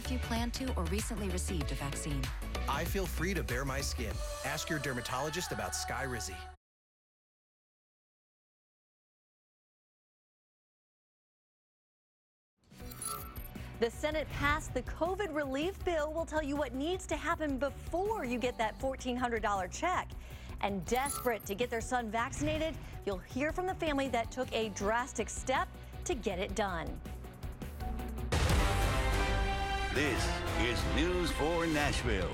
if you plan to or recently received a vaccine. I feel free to bare my skin. Ask your dermatologist about Skyrizi. The Senate passed the COVID relief bill. We'll tell you what needs to happen before you get that $1,400 check. And desperate to get their son vaccinated, you'll hear from the family that took a drastic step to get it done. This is News 4 Nashville.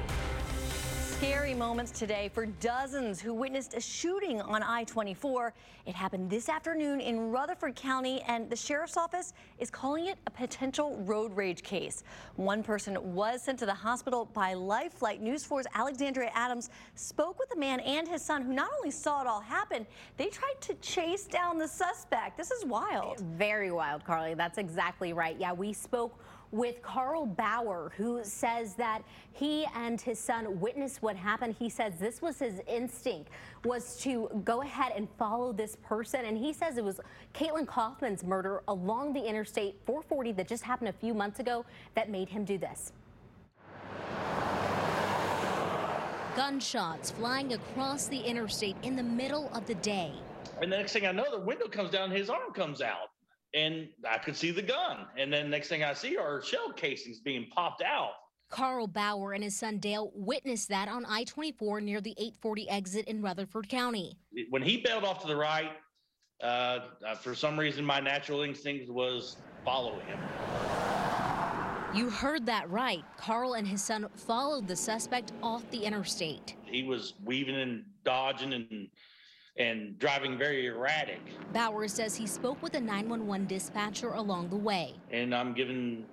Scary moments today for dozens who witnessed a shooting on I-24. It happened this afternoon in Rutherford County, and the sheriff's office is calling it a potential road rage case. One person was sent to the hospital by Life Flight. News 4's Alexandria Adams spoke with the man and his son who not only saw it all happen, they tried to chase down the suspect. This is wild. Very wild, Carly. That's exactly right. Yeah, we spoke with Carl Bauer, who says that he and his son witnessed what happened. He says this was his instinct, was to go ahead and follow this person. And he says it was Caitlin Kaufman's murder along the Interstate 440 that just happened a few months ago that made him do this. Gunshots flying across the interstate in the middle of the day. And the next thing I know, the window comes down, his arm comes out. And I could see the gun. And then next thing I see are shell casings being popped out. Carl Bauer and his son Dale witnessed that on I-24 near the 840 exit in Rutherford County. When he bailed off to the right, for some reason, my natural instinct was follow him. You heard that right. Carl and his son followed the suspect off the interstate. He was weaving and dodging and driving very erratic. Bauer says he spoke with a 911 dispatcher along the way. And I'm giving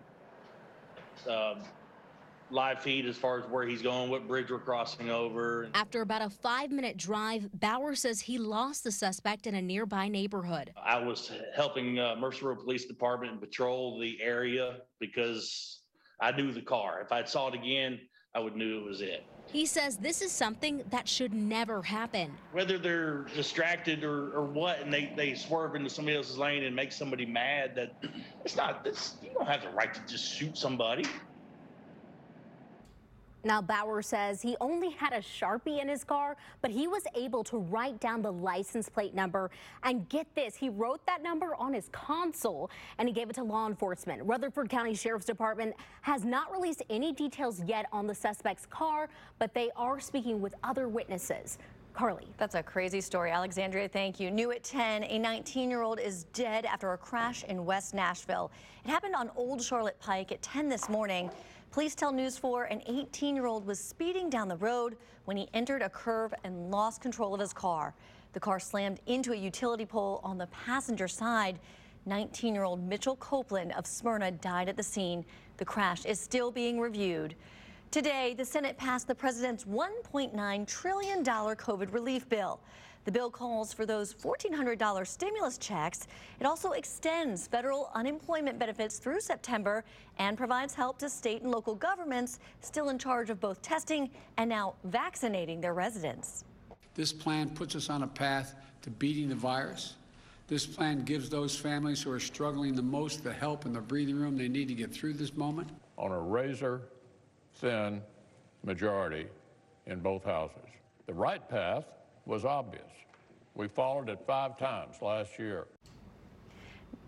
live feed as far as where he's going, what bridge we're crossing over. After about a 5-minute drive, Bauer says he lost the suspect in a nearby neighborhood. I was helping Mercer Road Police Department patrol the area because I knew the car. If I saw it again, I would knew it was it. He says this is something that should never happen. Whether they're distracted or what, and they swerve into somebody else's lane and make somebody mad, that it's not this. You don't have the right to just shoot somebody. Now, Bauer says he only had a Sharpie in his car, but he was able to write down the license plate number. And get this, he wrote that number on his console and he gave it to law enforcement. Rutherford County Sheriff's Department has not released any details yet on the suspect's car, but they are speaking with other witnesses. Carly. That's a crazy story. Alexandria, thank you. New at 10, a 19-year-old is dead after a crash in West Nashville. It happened on Old Charlotte Pike at 10 this morning. Police tell News 4 an 18-year-old was speeding down the road when he entered a curve and lost control of his car. The car slammed into a utility pole on the passenger side. 19-year-old Mitchell Copeland of Smyrna died at the scene. The crash is still being reviewed. Today, the Senate passed the president's $1.9 trillion COVID relief bill. The bill calls for those $1,400 stimulus checks. It also extends federal unemployment benefits through September and provides help to state and local governments still in charge of both testing and now vaccinating their residents. This plan puts us on a path to beating the virus. This plan gives those families who are struggling the most the help and the breathing room they need to get through this moment. On a razor-thin majority in both houses. The right path was obvious. We followed it 5 times last year.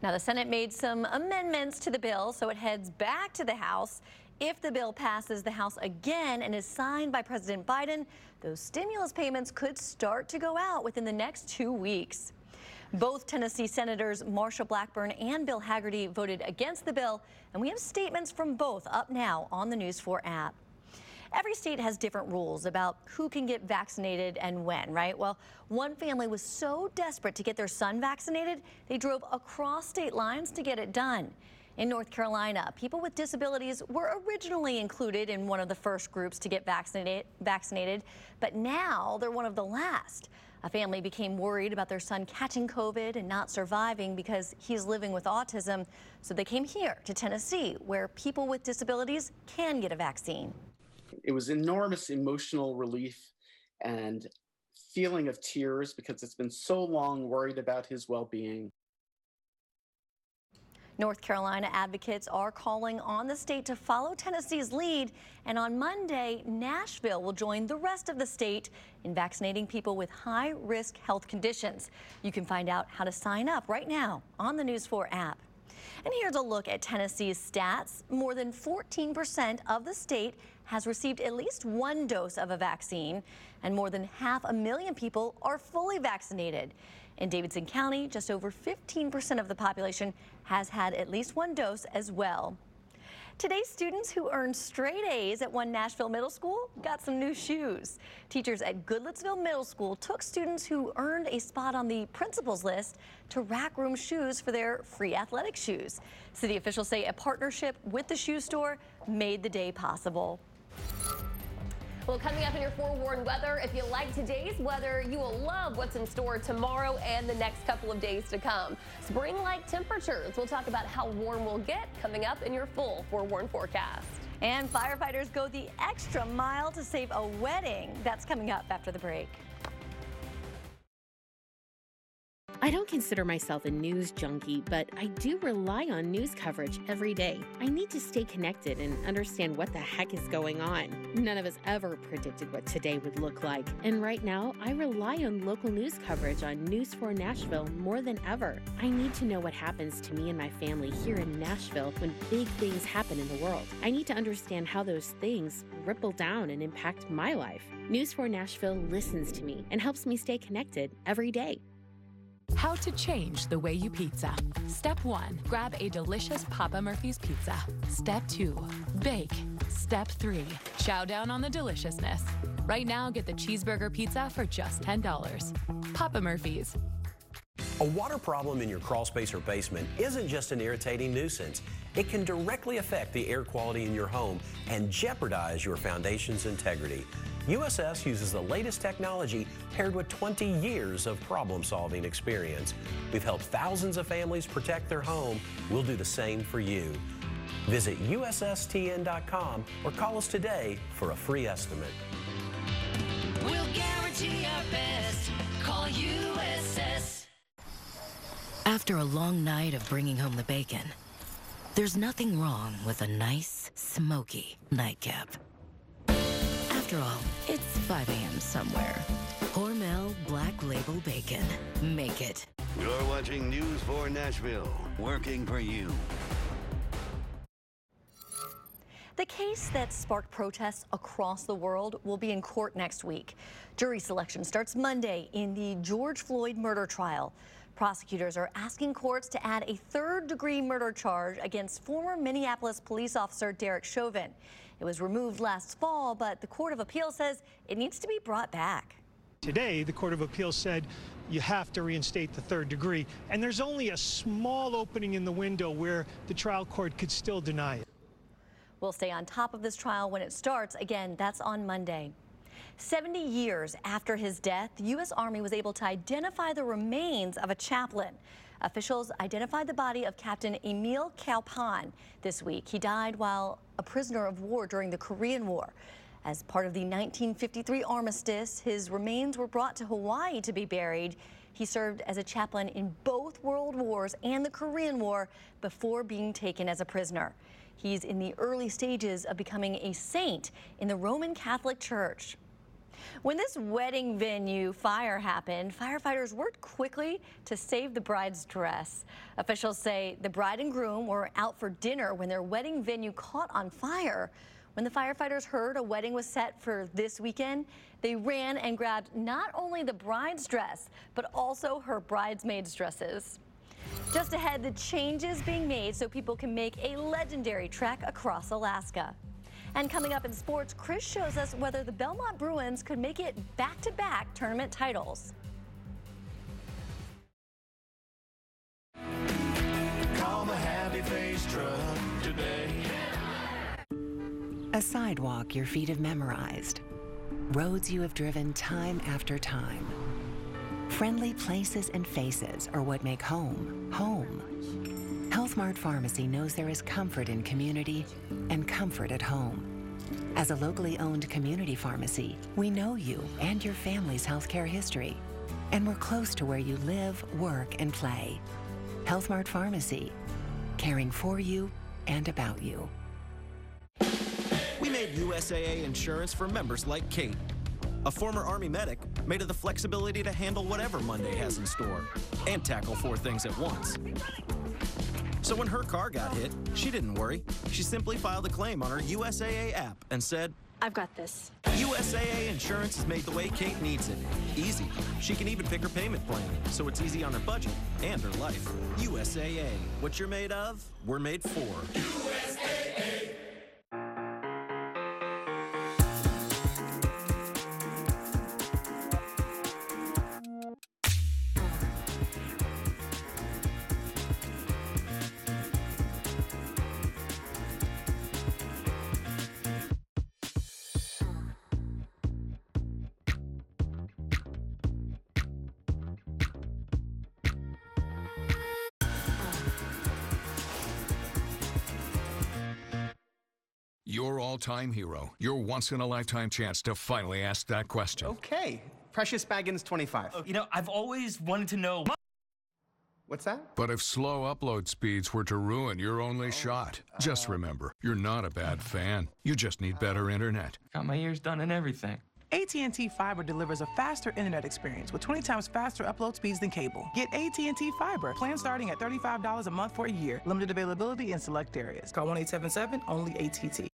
Now, the Senate made some amendments to the bill, so it heads back to the House. If the bill passes the House again and is signed by President Biden, those stimulus payments could start to go out within the next 2 weeks. Both Tennessee Senators Marsha Blackburn and Bill Hagerty voted against the bill, and we have statements from both up now on the News 4 app. Every state has different rules about who can get vaccinated and when, right? Well, one family was so desperate to get their son vaccinated, they drove across state lines to get it done. In North Carolina, people with disabilities were originally included in one of the first groups to get vaccinated, but now they're one of the last. A family became worried about their son catching COVID and not surviving because he's living with autism, so they came here to Tennessee, where people with disabilities can get a vaccine. It was enormous emotional relief and feeling of tears because it's been so long worried about his well-being. North Carolina advocates are calling on the state to follow Tennessee's lead, and on Monday, Nashville will join the rest of the state in vaccinating people with high-risk health conditions. You can find out how to sign up right now on the News 4 app. And here's a look at Tennessee's stats. More than 14% of the state has received at least one dose of a vaccine, and more than 500,000 people are fully vaccinated. In Davidson County, just over 15% of the population has had at least one dose as well. Today, students who earned straight A's at one Nashville middle school got some new shoes. Teachers at Goodlettsville Middle School took students who earned a spot on the principal's list to rack room shoes for their free athletic shoes. City officials say a partnership with the shoe store made the day possible. Well, coming up in your forewarned weather, if you like today's weather, you will love what's in store tomorrow and the next couple of days to come. Spring-like temperatures. We'll talk about how warm we'll get coming up in your full forewarned forecast. And firefighters go the extra mile to save a wedding. That's coming up after the break. I don't consider myself a news junkie, but I do rely on news coverage every day. I need to stay connected and understand what the heck is going on. None of us ever predicted what today would look like. And right now, I rely on local news coverage on News 4 Nashville more than ever. I need to know what happens to me and my family here in Nashville when big things happen in the world. I need to understand how those things ripple down and impact my life. News 4 Nashville listens to me and helps me stay connected every day. How to change the way you pizza. Step 1, grab a delicious Papa Murphy's pizza. Step 2, bake. Step 3, chow down on the deliciousness. Right now, get the cheeseburger pizza for just $10. Papa Murphy's. A water problem in your crawl space or basement isn't just an irritating nuisance. It can directly affect the air quality in your home and jeopardize your foundation's integrity. USS uses the latest technology paired with 20 years of problem-solving experience. We've helped thousands of families protect their home. We'll do the same for you. Visit USSTN.com or call us today for a free estimate. We'll guarantee our best. Call USS. After a long night of bringing home the bacon, there's nothing wrong with a nice, smoky nightcap. After all, it's 5 a.m. somewhere. Hormel Black Label Bacon. Make it. You're watching News 4 Nashville, working for you. The case that sparked protests across the world will be in court next week. Jury selection starts Monday in the George Floyd murder trial. Prosecutors are asking courts to add a third-degree murder charge against former Minneapolis police officer Derek Chauvin. It was removed last fall, but the Court of Appeal says it needs to be brought back. Today, the Court of Appeal said you have to reinstate the third degree, and there's only a small opening in the window where the trial court could still deny it. We'll stay on top of this trial when it starts. Again, that's on Monday. 70 years after his death, the U.S. Army was able to identify the remains of a chaplain. Officials identified the body of Captain Emile Kalpan this week. He died while a prisoner of war during the Korean War. As part of the 1953 armistice, his remains were brought to Hawaii to be buried. He served as a chaplain in both World Wars and the Korean War before being taken as a prisoner. He's in the early stages of becoming a saint in the Roman Catholic Church. When this wedding venue fire happened, firefighters worked quickly to save the bride's dress. Officials say the bride and groom were out for dinner when their wedding venue caught on fire. When the firefighters heard a wedding was set for this weekend, they ran and grabbed not only the bride's dress, but also her bridesmaids' dresses. Just ahead, the changes being made so people can make a legendary trek across Alaska. And coming up in sports, Chris shows us whether the Belmont Bruins could make it back-to-back tournament titles. Call the happy face truck today. A sidewalk your feet have memorized. Roads you have driven time after time. Friendly places and faces are what make home, home. Health Mart Pharmacy knows there is comfort in community and comfort at home. As a locally owned community pharmacy, we know you and your family's healthcare history, and we're close to where you live, work, and play. Health Mart Pharmacy. caring for you and about you. We made USAA insurance for members like Kate, a former Army medic made of the flexibility to handle whatever Monday has in store and tackle 4 things at once. So when her car got hit, she didn't worry. She simply filed a claim on her USAA app and said, "I've got this." USAA insurance is made the way Kate needs it. Easy. She can even pick her payment plan, so it's easy on her budget and her life. USAA. What you're made of, we're made for. USAA. Your all-time hero, your once-in-a-lifetime chance to finally ask that question. Okay, Precious Baggins 25. You know, I've always wanted to know. What's that? But if slow upload speeds were to ruin your only shot, just remember, you're not a bad fan. You just need better internet. Got my ears done and everything. AT&T Fiber delivers a faster internet experience with 20 times faster upload speeds than cable. Get AT&T Fiber. Plan starting at $35 a month for a year. Limited availability in select areas. Call 1-877, only ATT.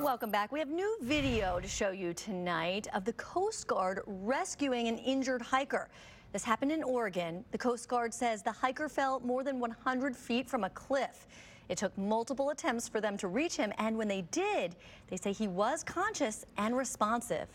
Welcome back. We have new video to show you tonight of the Coast Guard rescuing an injured hiker. This happened in Oregon. The Coast Guard says the hiker fell more than 100 feet from a cliff. It took multiple attempts for them to reach him, and when they did, they say he was conscious and responsive.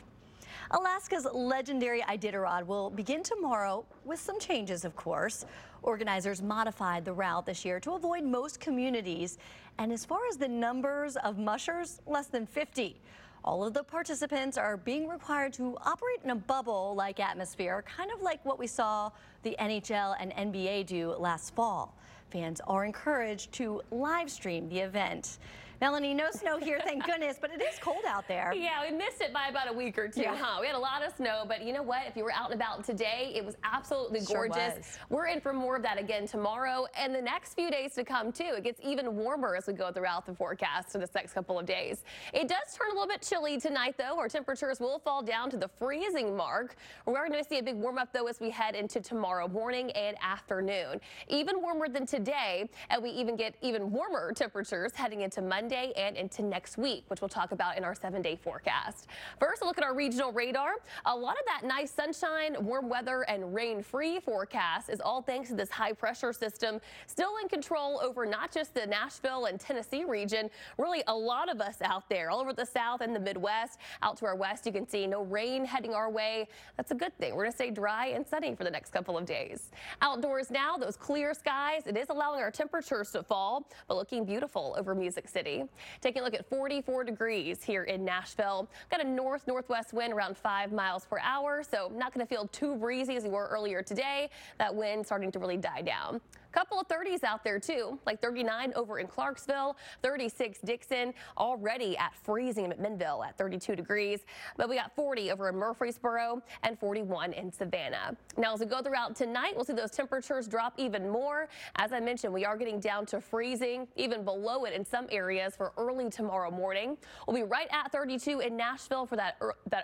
Alaska's legendary Iditarod will begin tomorrow with some changes, of course. Organizers modified the route this year to avoid most communities. And as far as the numbers of mushers, less than 50. All of the participants are being required to operate in a bubble-like atmosphere, kind of like what we saw the NHL and NBA do last fall. Fans are encouraged to live stream the event. Melanie, no snow here, thank goodness, but it is cold out there. Yeah, we missed it by about a week or two, huh? We had a lot of snow, but you know what? If you were out and about today, it was absolutely gorgeous. We're in for more of that again tomorrow and the next few days to come, too. It gets even warmer as we go throughout the forecast in this next couple of days. It does turn a little bit chilly tonight, though. Our temperatures will fall down to the freezing mark. We're going to see a big warm-up, though, as we head into tomorrow morning and afternoon. Even warmer than today, and we even get even warmer temperatures heading into Monday and into next week, which we'll talk about in our 7-day forecast. First, a look at our regional radar. A lot of that nice sunshine, warm weather, and rain-free forecast is all thanks to this high-pressure system still in control over not just the Nashville and Tennessee region, really a lot of us out there, all over the South and the Midwest. Out to our west, you can see no rain heading our way. That's a good thing. We're going to stay dry and sunny for the next couple of days. Outdoors now, those clear skies. It is allowing our temperatures to fall, but looking beautiful over Music City. Taking a look at 44 degrees here in Nashville. Got a north-northwest wind around 5 miles per hour, so not going to feel too breezy as we were earlier today. That wind starting to really die down. Couple of 30s out there too, like 39 over in Clarksville, 36 Dixon, already at freezing in McMinnville at 32 degrees. But we got 40 over in Murfreesboro and 41 in Savannah. Now, as we go throughout tonight, we'll see those temperatures drop even more. As I mentioned, we are getting down to freezing, even below it in some areas for early tomorrow morning. We'll be right at 32 in Nashville for that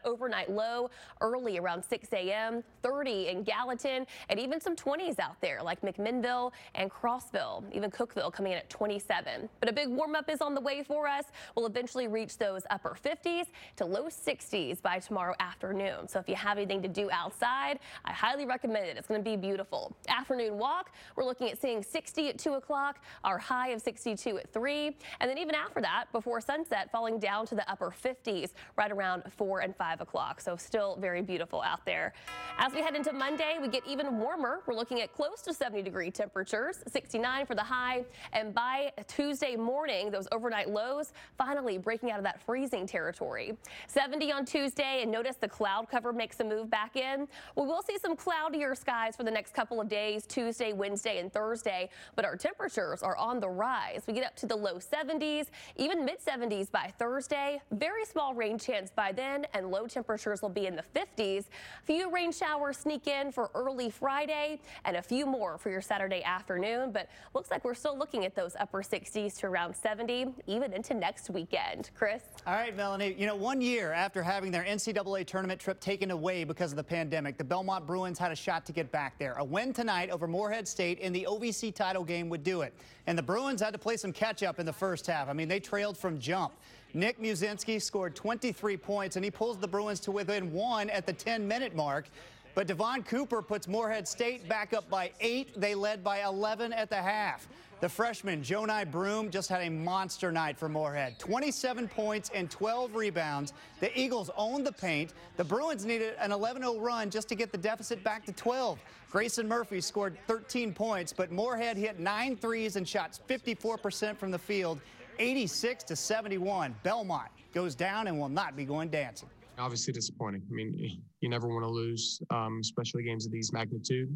overnight low early around 6 a.m., 30 in Gallatin, and even some 20s out there like McMinnville and Crossville, even Cookville coming in at 27. But a big warm up is on the way for us. We'll eventually reach those upper 50s to low 60s by tomorrow afternoon. So if you have anything to do outside, I highly recommend it. It's going to be beautiful. Afternoon walk, we're looking at seeing 60 at 2 o'clock, our high of 62 at 3. And then even after that, before sunset, falling down to the upper 50s right around 4 and 5 o'clock. So still very beautiful out there. As we head into Monday, we get even warmer. We're looking at close to 70-degree temperatures. 69 for the high, and by Tuesday morning, those overnight lows finally breaking out of that freezing territory. 70 on Tuesday, and notice the cloud cover makes a move back in. We will see some cloudier skies for the next couple of days, Tuesday, Wednesday, and Thursday, but our temperatures are on the rise. We get up to the low 70s, even mid-70s by Thursday. Very small rain chance by then, and low temperatures will be in the 50s. Few rain showers sneak in for early Friday, and a few more for your Saturday afternoon. afternoon, but looks like we're still looking at those upper 60s to around 70, even into next weekend. Chris? All right, Melanie. You know, 1 year after having their NCAA tournament trip taken away because of the pandemic, the Belmont Bruins had a shot to get back there. A win tonight over Morehead State in the OVC title game would do it. And the Bruins had to play some catch-up in the first half. I mean, they trailed from jump. Nick Muszynski scored 23 points, and he pulls the Bruins to within 1 at the 10-minute mark. But Devon Cooper puts Morehead State back up by 8. They led by 11 at the half. The freshman, Jonai Broom, just had a monster night for Morehead. 27 points and 12 rebounds. The Eagles owned the paint. The Bruins needed an 11-0 run just to get the deficit back to 12. Grayson Murphy scored 13 points, but Morehead hit 9 threes and shot 54% from the field, 86-71. Belmont goes down and will not be going dancing. Obviously disappointing. I mean, you never want to lose, especially games of these magnitude.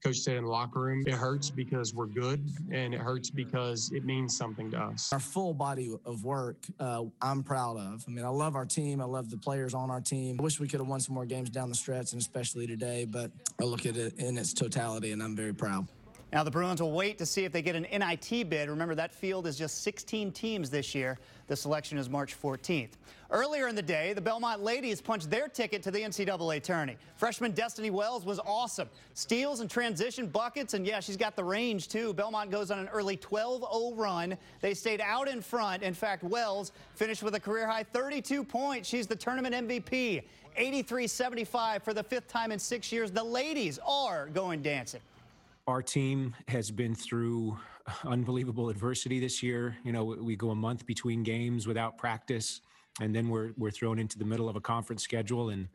Coach said in the locker room, it hurts because we're good, and it hurts because it means something to us. Our full body of work, I'm proud of. I mean, I love our team. I love the players on our team. I wish we could have won some more games down the stretch, and especially today, but I look at it in its totality, and I'm very proud. Now, the Bruins will wait to see if they get an NIT bid. Remember, that field is just 16 teams this year. The selection is March 14th. Earlier in the day, the Belmont ladies punched their ticket to the NCAA tourney. Freshman Destiny Wells was awesome. Steals and transition buckets, and yeah, she's got the range, too. Belmont goes on an early 12-0 run. They stayed out in front. In fact, Wells finished with a career-high 32 points. She's the tournament MVP. 83-75 for the 5th time in 6 years. The ladies are going dancing. Our team has been through unbelievable adversity this year. You know, we go a month between games without practice, and then we're thrown into the middle of a conference schedule and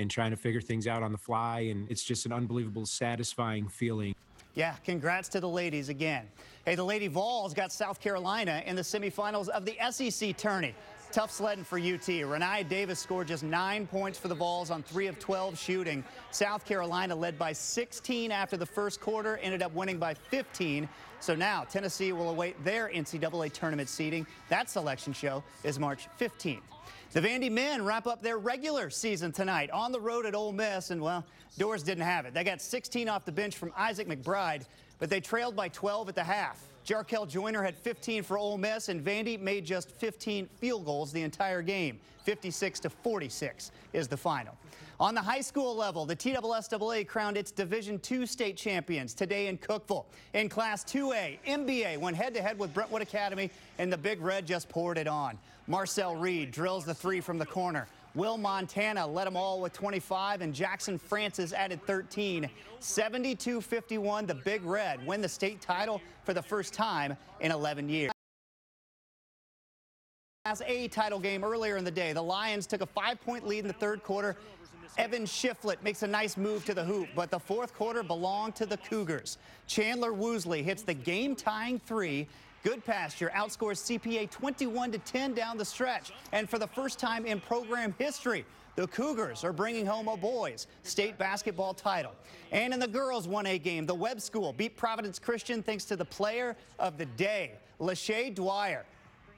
trying to figure things out on the fly, and it's just an unbelievable, satisfying feeling. Yeah, congrats to the ladies again. Hey, the Lady Vols got South Carolina in the semifinals of the SEC tourney. Tough sledding for UT. Renai Davis scored just 9 points for the Vols on 3 of 12 shooting. South Carolina led by 16 after the first quarter, ended up winning by 15. So now Tennessee will await their NCAA tournament seeding. That selection show is March 15th. The Vandy men wrap up their regular season tonight on the road at Ole Miss, and, well, Doors didn't have it. They got 16 off the bench from Isaac McBride, but they trailed by 12 at the half. Jarkel Joyner had 15 for Ole Miss, and Vandy made just 15 field goals the entire game. 56-46 is the final. On the high school level, the TSSAA crowned its Division II state champions today in Cookeville. In Class 2A, MBA went head-to-head with Brentwood Academy, and the Big Red just poured it on. Marcel Reed drills the 3 from the corner. Will Montana led them all with 25, and Jackson Francis added 13. 72-51, the Big Red win the state title for the first time in 11 years. Class A title game earlier in the day. The Lions took a 5-point lead in the third quarter. Evan Shiflett makes a nice move to the hoop, but the fourth quarter belonged to the Cougars. Chandler Woosley hits the game-tying 3. Good Pasture outscores CPA 21-10 down the stretch. And for the first time in program history, the Cougars are bringing home a boys' state basketball title. And in the girls' 1A game, the Webb School beat Providence Christian thanks to the player of the day, Lachey Dwyer.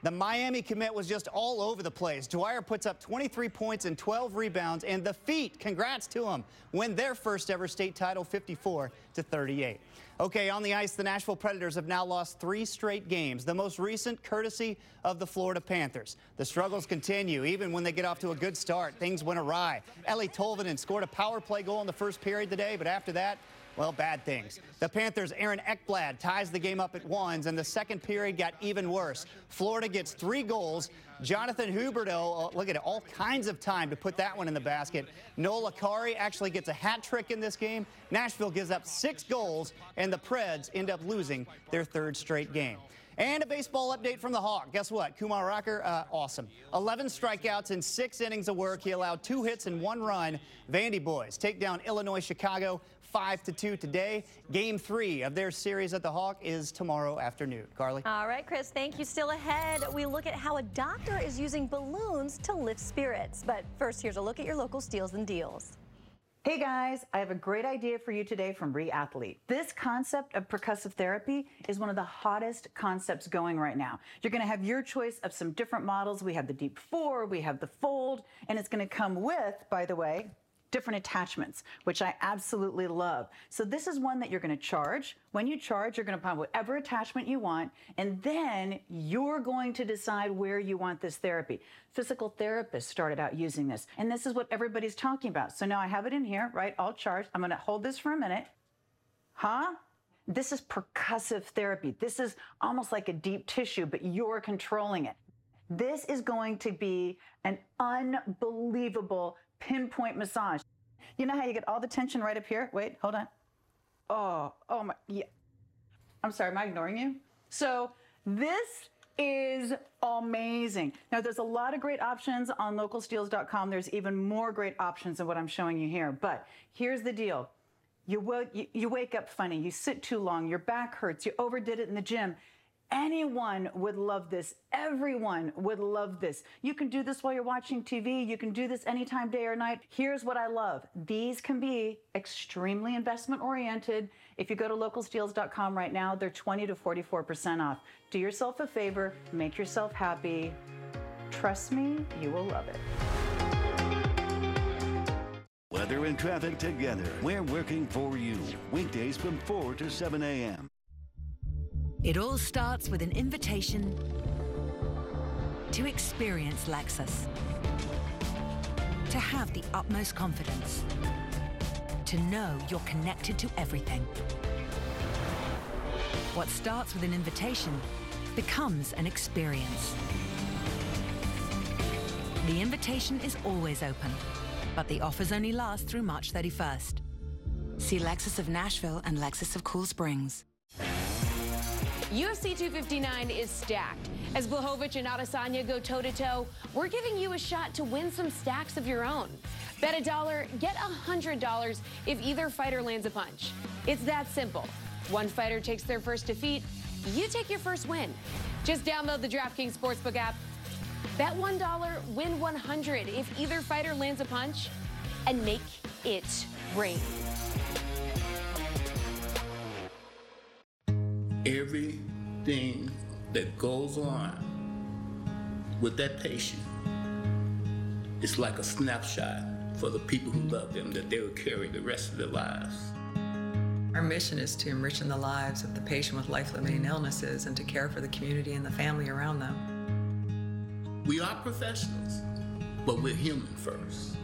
The Miami commit was just all over the place. Dwyer puts up 23 points and 12 rebounds, and the Feet, congrats to them, win their first ever state title 54-38. Okay, on the ice, the Nashville Predators have now lost 3 straight games, the most recent courtesy of the Florida Panthers. The struggles continue. Even when they get off to a good start, things went awry. Ellie Tolvanen scored a power play goal in the first period today, but after that, well, bad things. The Panthers' Aaron Ekblad ties the game up at 1s, and the second period got even worse. Florida gets 3 goals. Jonathan Huberdeau, look at it, all kinds of time to put that one in the basket. Noah Akari actually gets a hat trick in this game. Nashville gives up 6 goals, and the Preds end up losing their 3rd straight game. And a baseball update from the Hawk. Guess what? Kumar Rocker, awesome. 11 strikeouts in 6 innings of work. He allowed 2 hits and 1 run. Vandy boys take down Illinois Chicago 5-2 today. Game 3 of their series at the Hawk is tomorrow afternoon. Carly? All right, Chris, thank you. Still ahead, we look at how a doctor is using balloons to lift spirits. But first, here's a look at your local steals and deals. Hey guys, I have a great idea for you today from Reathlete. This concept of percussive therapy is one of the hottest concepts going right now. You're going to have your choice of some different models. We have the Deep 4, we have the Fold, and it's going to come with, by the way, different attachments, which I absolutely love. So this is one that you're going to charge. When you charge, you're going to find whatever attachment you want, and then you're going to decide where you want this therapy. Physical therapists started out using this, and this is what everybody's talking about. So now I have it in here, right, all charged. I'm going to hold this for a minute. Huh? This is percussive therapy. This is almost like a deep tissue, but you're controlling it. This is going to be an unbelievable pinpoint massage. You know how you get all the tension right up here? Wait, hold on. Oh my, yeah. I'm sorry, am I ignoring you? So this is amazing. Now there's a lot of great options on localsteels.com. There's even more great options than what I'm showing you here. But here's the deal. You wake up funny, you sit too long, your back hurts, you overdid it in the gym. Anyone would love this. Everyone would love this. You can do this while you're watching TV. You can do this anytime, day or night. Here's what I love. These can be extremely investment oriented. If you go to localsteels.com right now, they're 20 to 44% off. Do yourself a favor, make yourself happy. Trust me, you will love it. Weather and traffic together. We're working for you. Weekdays from 4 to 7 a.m. It all starts with an invitation to experience Lexus, to have the utmost confidence, to know you're connected to everything. What starts with an invitation becomes an experience. The invitation is always open, but the offers only last through March 31st. See Lexus of Nashville and Lexus of Cool Springs. UFC 259 is stacked. As Blachowicz and Adesanya go toe-to-toe, we're giving you a shot to win some stacks of your own. Bet $1, get $100 if either fighter lands a punch. It's that simple. One fighter takes their first defeat, you take your first win. Just download the DraftKings Sportsbook app. Bet $1, win $100 if either fighter lands a punch, and make it rain. Everything that goes on with that patient is like a snapshot for the people who love them that they will carry the rest of their lives. Our mission is to enrich the lives of the patient with life-limiting illnesses and to care for the community and the family around them. We are professionals, but we're human first.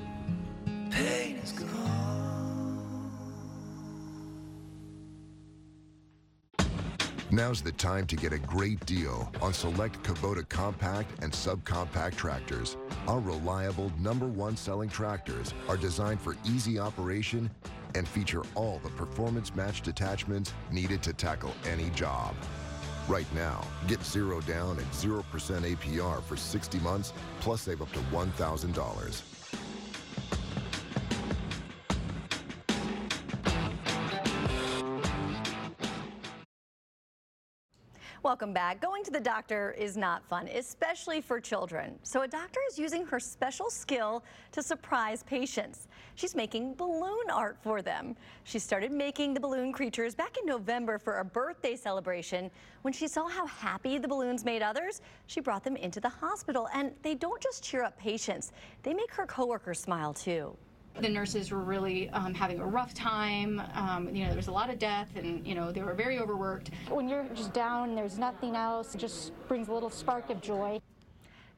Pain is gone. Now's the time to get a great deal on select Kubota compact and subcompact tractors. Our reliable #1 selling tractors are designed for easy operation and feature all the performance-matched attachments needed to tackle any job. Right now, get 0 down and 0% APR for 60 months, plus save up to $1,000. Welcome back. Going to the doctor is not fun, especially for children. So a doctor is using her special skill to surprise patients. She's making balloon art for them. She started making the balloon creatures back in November for a birthday celebration. When she saw how happy the balloons made others, she brought them into the hospital. And they don't just cheer up patients, they make her coworkers smile too. The nurses were really having a rough time. There was a lot of death, and they were very overworked. When you're just down and there's nothing else, it just brings a little spark of joy.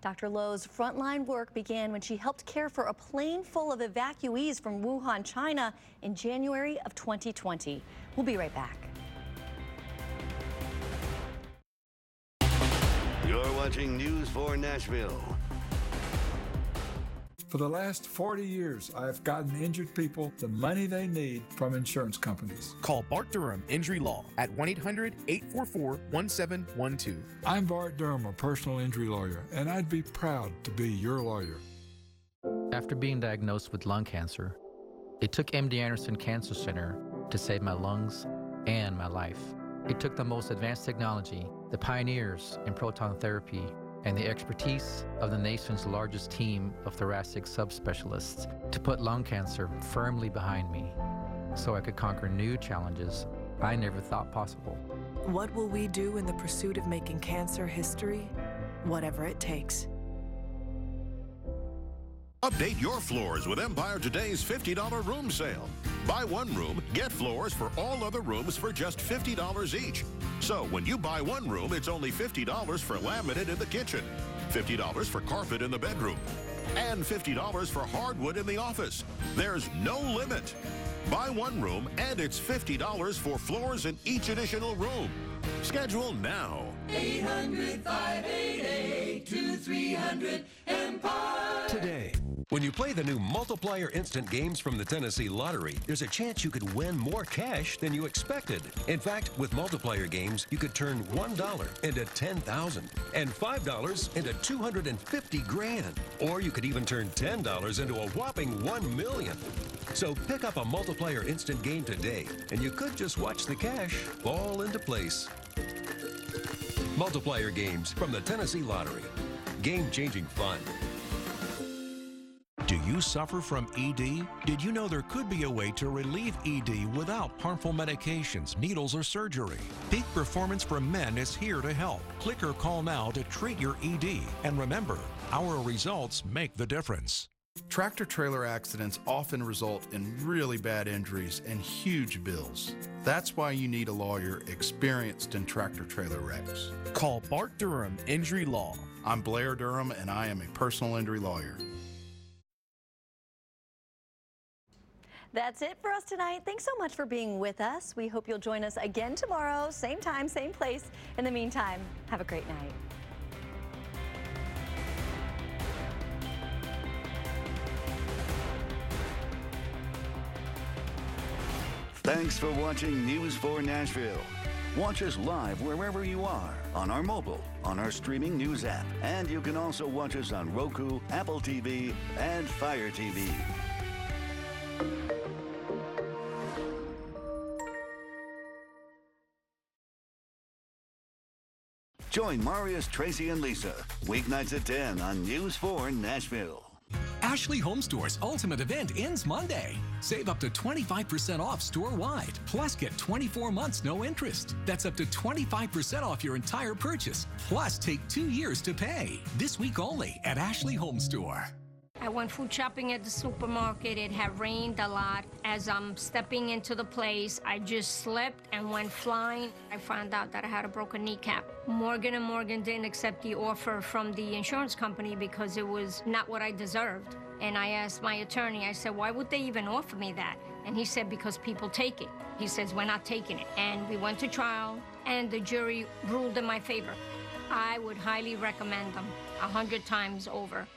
Dr. Lowe's frontline work began when she helped care for a plane full of evacuees from Wuhan, China in January of 2020. We'll be right back. You're watching News 4 Nashville. For the last 40 years, I have gotten injured people the money they need from insurance companies. Call Bart Durham Injury Law at 1-800-844-1712. I'm Bart Durham, a personal injury lawyer, and I'd be proud to be your lawyer. After being diagnosed with lung cancer, it took MD Anderson Cancer Center to save my lungs and my life. It took the most advanced technology, the pioneers in proton therapy, and the expertise of the nation's largest team of thoracic subspecialists to put lung cancer firmly behind me so I could conquer new challenges I never thought possible. What will we do in the pursuit of making cancer history? Whatever it takes. Update your floors with Empire Today's $50 room sale. Buy one room, get floors for all other rooms for just $50 each. So when you buy one room, it's only $50 for laminate in the kitchen, $50 for carpet in the bedroom, and $50 for hardwood in the office. There's no limit. Buy one room and it's $50 for floors in each additional room. Schedule now. 800-588-2300 Empire. Today, when you play the new Multiplier instant games from the Tennessee Lottery, there's a chance you could win more cash than you expected. In fact, with Multiplier games, you could turn $1 into $10,000 and $5 into $250,000. Or you could even turn $10 into a whopping $1 million. So pick up a Multiplier instant game today, and you could just watch the cash fall into place. Multiplier games from the Tennessee Lottery. Game-changing fun. Do you suffer from ED? Did you know there could be a way to relieve ED without harmful medications, needles, or surgery? Peak Performance for Men is here to help. Click or call now to treat your ED. And remember, our results make the difference. Tractor-trailer accidents often result in really bad injuries and huge bills. That's why you need a lawyer experienced in tractor-trailer wrecks. Call Bart Durham Injury Law. I'm Blair Durham, and I am a personal injury lawyer. That's it for us tonight. Thanks so much for being with us. We hope you'll join us again tomorrow, same time, same place. In the meantime, have a great night. Thanks for watching News 4 Nashville. Watch us live wherever you are, on our mobile, on our streaming news app, and you can also watch us on Roku, Apple TV, and Fire TV. Join Marius, Tracy, and Lisa, weeknights at 10 on News 4 Nashville. Ashley Home Store's ultimate event ends Monday. Save up to 25% off store-wide, plus get 24 months no interest. That's up to 25% off your entire purchase, plus take 2 years to pay. This week only at Ashley Home Store. I went food shopping at the supermarket. It had rained a lot. As I'm stepping into the place, I just slipped and went flying. I found out that I had a broken kneecap. Morgan & Morgan didn't accept the offer from the insurance company because it was not what I deserved. And I asked my attorney, I said, why would they even offer me that? And he said, because people take it. He says, we're not taking it. And we went to trial, and the jury ruled in my favor. I would highly recommend them 100 times over.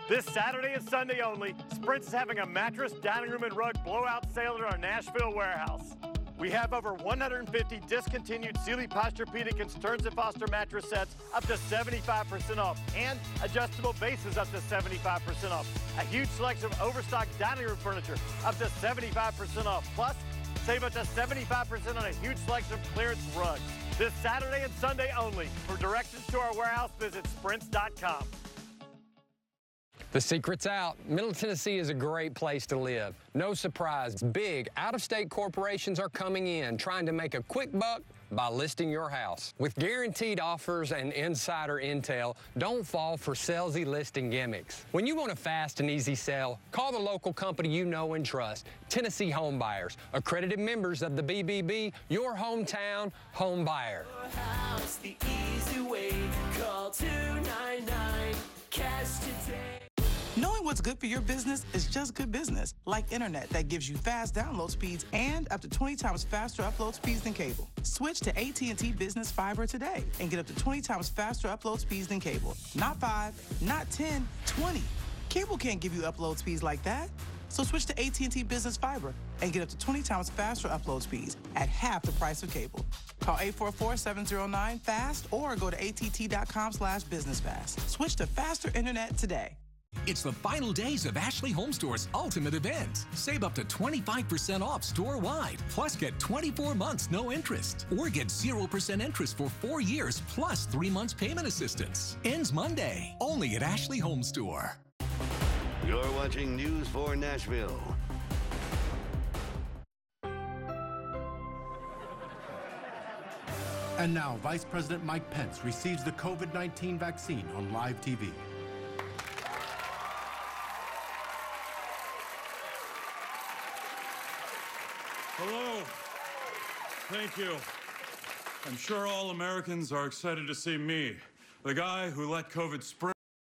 This Saturday and Sunday only, Sprint is having a mattress, dining room, and rug blowout sale at our Nashville warehouse. We have over 150 discontinued Sealy Posturepedic and Stearns & Foster mattress sets up to 75% off, and adjustable bases up to 75% off. A huge selection of overstocked dining room furniture up to 75% off. Plus, save up to 75% on a huge selection of clearance rugs. This Saturday and Sunday only. For directions to our warehouse, visit sprints.com. The secret's out. Middle Tennessee is a great place to live. No surprise, big out-of-state corporations are coming in trying to make a quick buck by listing your house. With guaranteed offers and insider intel, don't fall for salesy listing gimmicks. When you want a fast and easy sale, call the local company you know and trust, Tennessee Home Buyers, accredited members of the BBB, your hometown home buyer. House the easy way. Call 299-CASH today. Knowing what's good for your business is just good business, like internet that gives you fast download speeds and up to 20 times faster upload speeds than cable. Switch to AT&T Business Fiber today and get up to 20 times faster upload speeds than cable. Not 5, not 10, 20. Cable can't give you upload speeds like that. So switch to AT&T Business Fiber and get up to 20 times faster upload speeds at half the price of cable. Call 844-709-FAST or go to att.com/businessfast. Switch to faster internet today. It's the final days of Ashley Home Store's ultimate event. Save up to 25% off store-wide, plus get 24 months no interest. Or get 0% interest for 4 years, plus 3 months payment assistance. Ends Monday, only at Ashley Home Store. You're watching News 4 Nashville. And now, Vice President Mike Pence receives the COVID-19 vaccine on live TV. Thank you. I'm sure all Americans are excited to see me, the guy who let COVID spread.